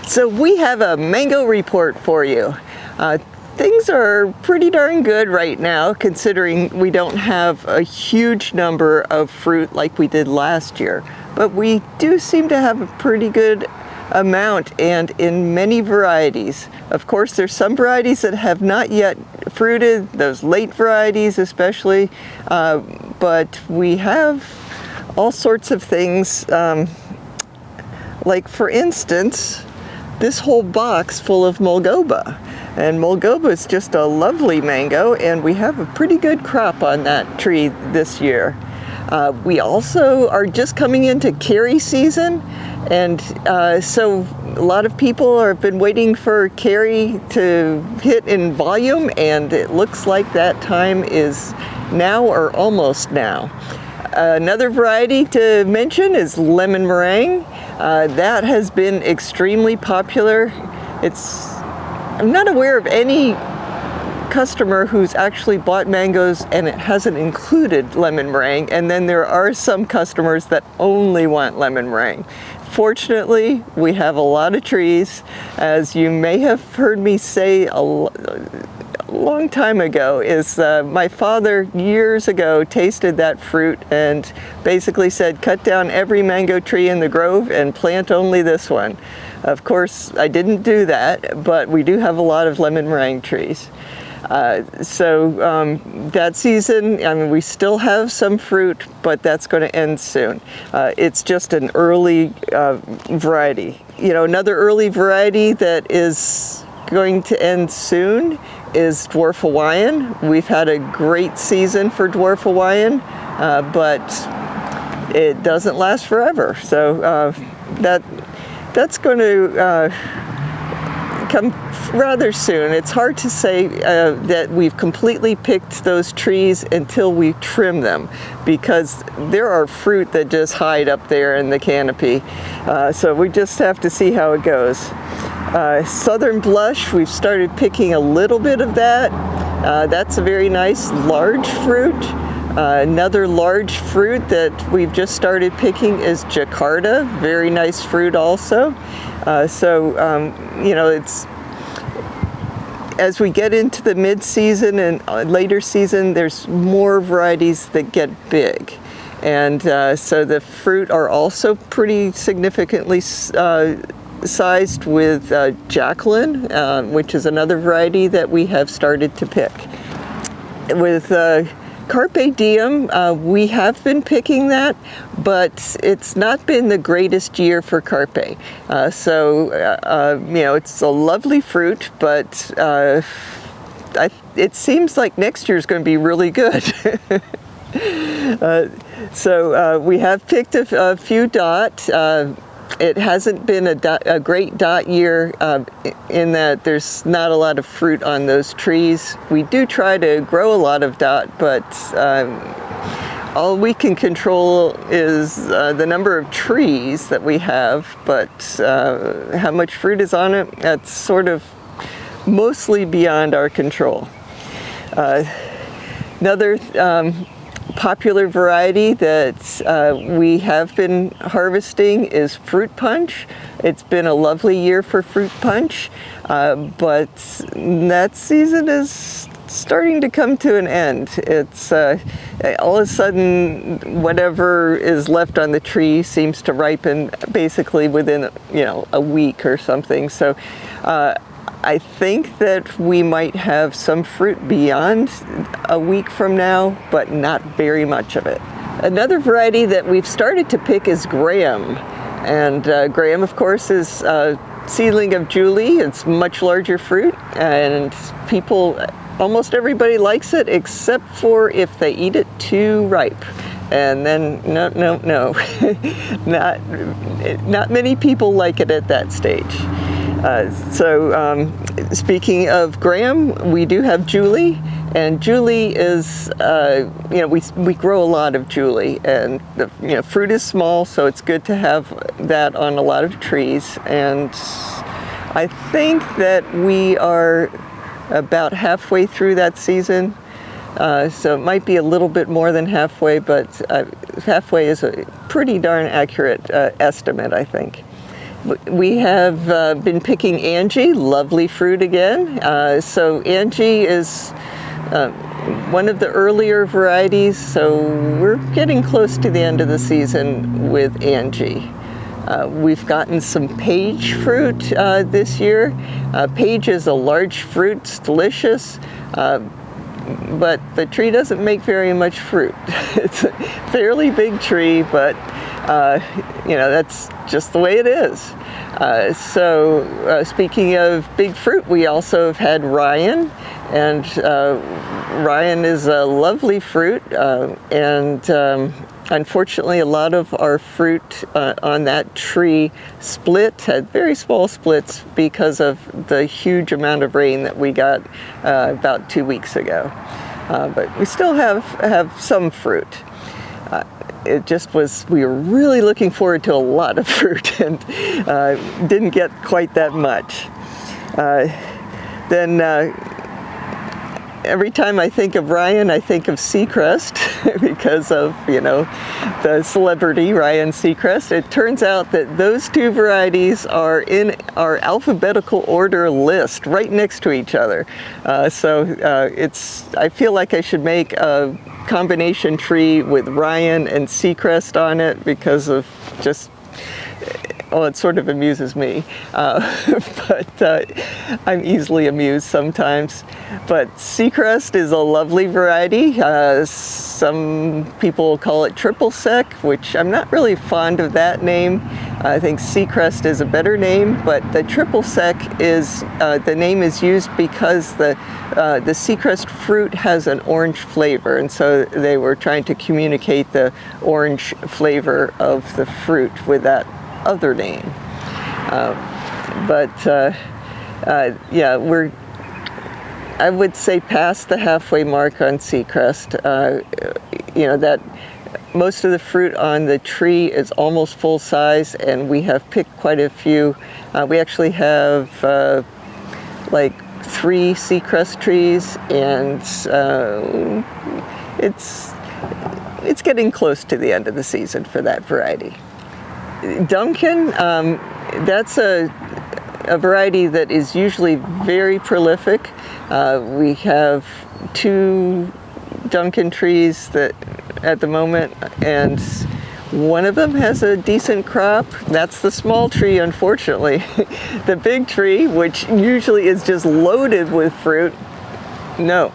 So we have a mango report for you. Things are pretty darn good right now, considering we don't have a huge number of fruit like we did last year. But we do seem to have a pretty good amount, and in many varieties. Of course, there's some varieties that have not yet fruited, those late varieties especially, but we have all sorts of things, like for instance, this whole box full of Mulgoba. And Mulgoba is just a lovely mango, and we have a pretty good crop on that tree this year. We also are just coming into carry season, and so a lot of people have been waiting for carry to hit in volume, and it looks like that time is now or almost now. Another variety to mention is lemon meringue. That has been extremely popular. I'm not aware of any customer who's actually bought mangoes and it hasn't included lemon meringue, and then there are some customers that only want lemon meringue. Fortunately, we have a lot of trees. As you may have heard me say a long time ago, my father years ago tasted that fruit and basically said, cut down every mango tree in the grove and plant only this one. Of course, I didn't do that, but we do have a lot of lemon meringue trees. That season, I mean, we still have some fruit, but that's going to end soon. It's just an early variety. You know, another early variety that is going to end soon is Dwarf Hawaiian. We've had a great season for Dwarf Hawaiian, but it doesn't last forever. So that's going to come rather soon. It's hard to say that we've completely picked those trees until we trim them, because there are fruit that just hide up there in the canopy. So we just have to see how it goes. Southern Blush, we've started picking a little bit of that. That's a very nice large fruit. Another large fruit that we've just started picking is Jakarta. Very nice fruit also. You know, it's as we get into the mid-season and later season, there's more varieties that get big. And so the fruit are also pretty significantly sized with Jacqueline, which is another variety that we have started to pick. With Carpe Diem, we have been picking that, but it's not been the greatest year for Carpe. You know, it's a lovely fruit, but it seems like next year is going to be really good. We have picked a few dot. It hasn't been a great dot year in that there's not a lot of fruit on those trees. We do try to grow a lot of dot, but all we can control is the number of trees that we have, but how much fruit is on it, that's sort of mostly beyond our control. Another popular variety that we have been harvesting is fruit punch. It's been a lovely year for fruit punch, but that season is starting to come to an end. It's all of a sudden whatever is left on the tree seems to ripen basically within, you know, a week or something. So I think that we might have some fruit beyond a week from now, but not very much of it. Another variety that we've started to pick is Graham. And Graham, of course, is a seedling of Julie. It's much larger fruit, and almost everybody likes it, except for if they eat it too ripe. And then, no. Not many people like it at that stage. Speaking of Graham, we do have Julie, and Julie is, you know, we grow a lot of Julie, and the fruit is small, so it's good to have that on a lot of trees. And I think that we are about halfway through that season, so it might be a little bit more than halfway, but halfway is a pretty darn accurate estimate, I think. We have been picking Angie, lovely fruit again. So Angie is one of the earlier varieties, so we're getting close to the end of the season with Angie. We've gotten some Page fruit this year. Page is a large fruit, it's delicious, but the tree doesn't make very much fruit. It's a fairly big tree, but that's just the way it is. So speaking of big fruit, we also have had Ryan, and Ryan is a lovely fruit, and unfortunately a lot of our fruit on that tree had very small splits because of the huge amount of rain that we got about 2 weeks ago. But we still have some fruit. It just was, we were really looking forward to a lot of fruit and didn't get quite that much. Then every time I think of Ryan, I think of Seacrest because of, the celebrity Ryan Seacrest. It turns out that those two varieties are in our alphabetical order list right next to each other. I feel like I should make a combination tree with Ryan and Seacrest on it because of just, it sort of amuses me, but I'm easily amused sometimes. But Seacrest is a lovely variety. Some people call it triple sec, which I'm not really fond of that name. I think Seacrest is a better name, but the triple sec is, the name is used because the Seacrest fruit has an orange flavor, and so they were trying to communicate the orange flavor of the fruit with that other name. We're, I would say, past the halfway mark on Seacrest. That most of the fruit on the tree is almost full size, and we have picked quite a few. We actually have like 3 Seacrest trees, and it's getting close to the end of the season for that variety. Duncan, that's a variety that is usually very prolific. We have 2 Duncan trees that at the moment, and one of them has a decent crop. That's the small tree, unfortunately. The big tree, which usually is just loaded with fruit, no,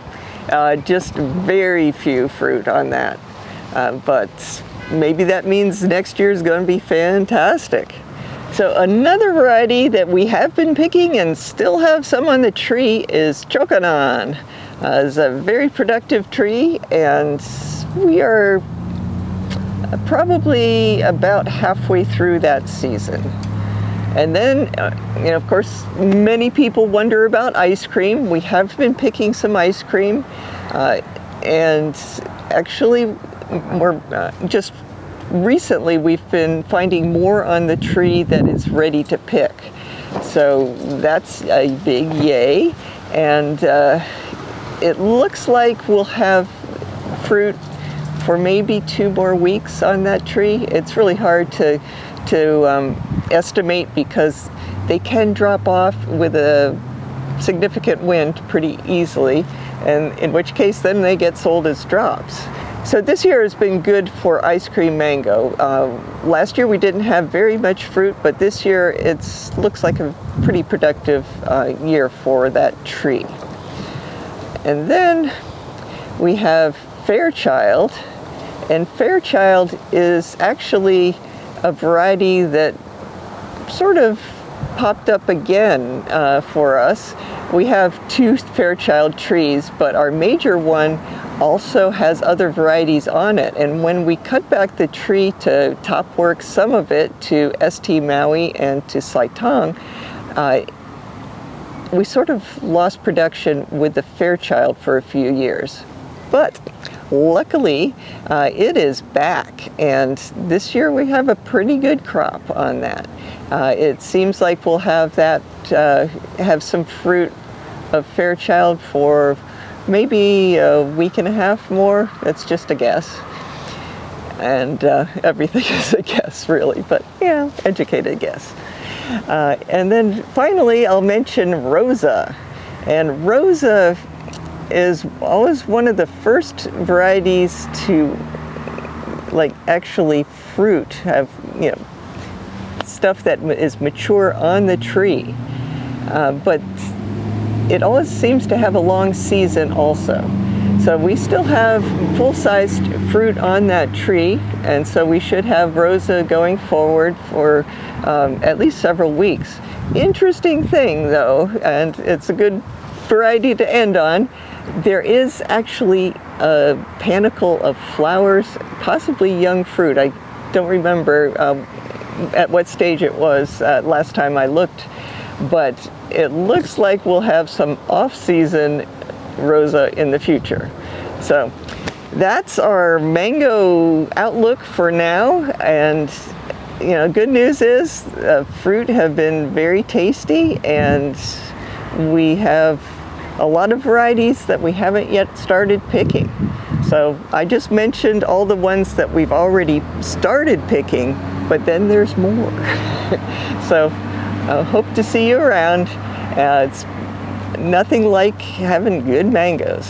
just very few fruit on that. But maybe that means next year is going to be fantastic. So another variety that we have been picking and still have some on the tree is Chokanon. It's a very productive tree, and we are probably about halfway through that season. And then, of course, many people wonder about ice cream. We have been picking some ice cream, and actually we're just recently we've been finding more on the tree that is ready to pick. So that's a big yay. And it looks like we'll have fruit for maybe 2 more weeks on that tree. It's really hard to estimate because they can drop off with a significant wind pretty easily, and in which case then they get sold as drops. So this year has been good for ice cream mango. Last year we didn't have very much fruit, but this year it looks like a pretty productive year for that tree. And then we have Fairchild, and Fairchild is actually a variety that sort of popped up again for us. We have 2 Fairchild trees, but our major one also has other varieties on it. And when we cut back the tree to top work some of it to St. Maui and to Saitong, we sort of lost production with the Fairchild for a few years. But luckily, it is back, and this year we have a pretty good crop on that. It seems like we'll have have some fruit of Fairchild for maybe a week and a half more. That's just a guess. And everything is a guess, really, but educated guess. And then finally, I'll mention Rosa. And Rosa is always one of the first varieties to actually fruit, have stuff that is mature on the tree. But it always seems to have a long season also. So we still have full-sized fruit on that tree, and so we should have Rosa going forward for at least several weeks. Interesting thing though, and it's a good variety to end on, there is actually a panicle of flowers, possibly young fruit. I don't remember at what stage it was last time I looked, but it looks like we'll have some off-season Rosa in the future. So that's our mango outlook for now, and good news is fruit have been very tasty, and we have a lot of varieties that we haven't yet started picking. So I just mentioned all the ones that we've already started picking, but then there's more. So I hope to see you around. It's nothing like having good mangoes.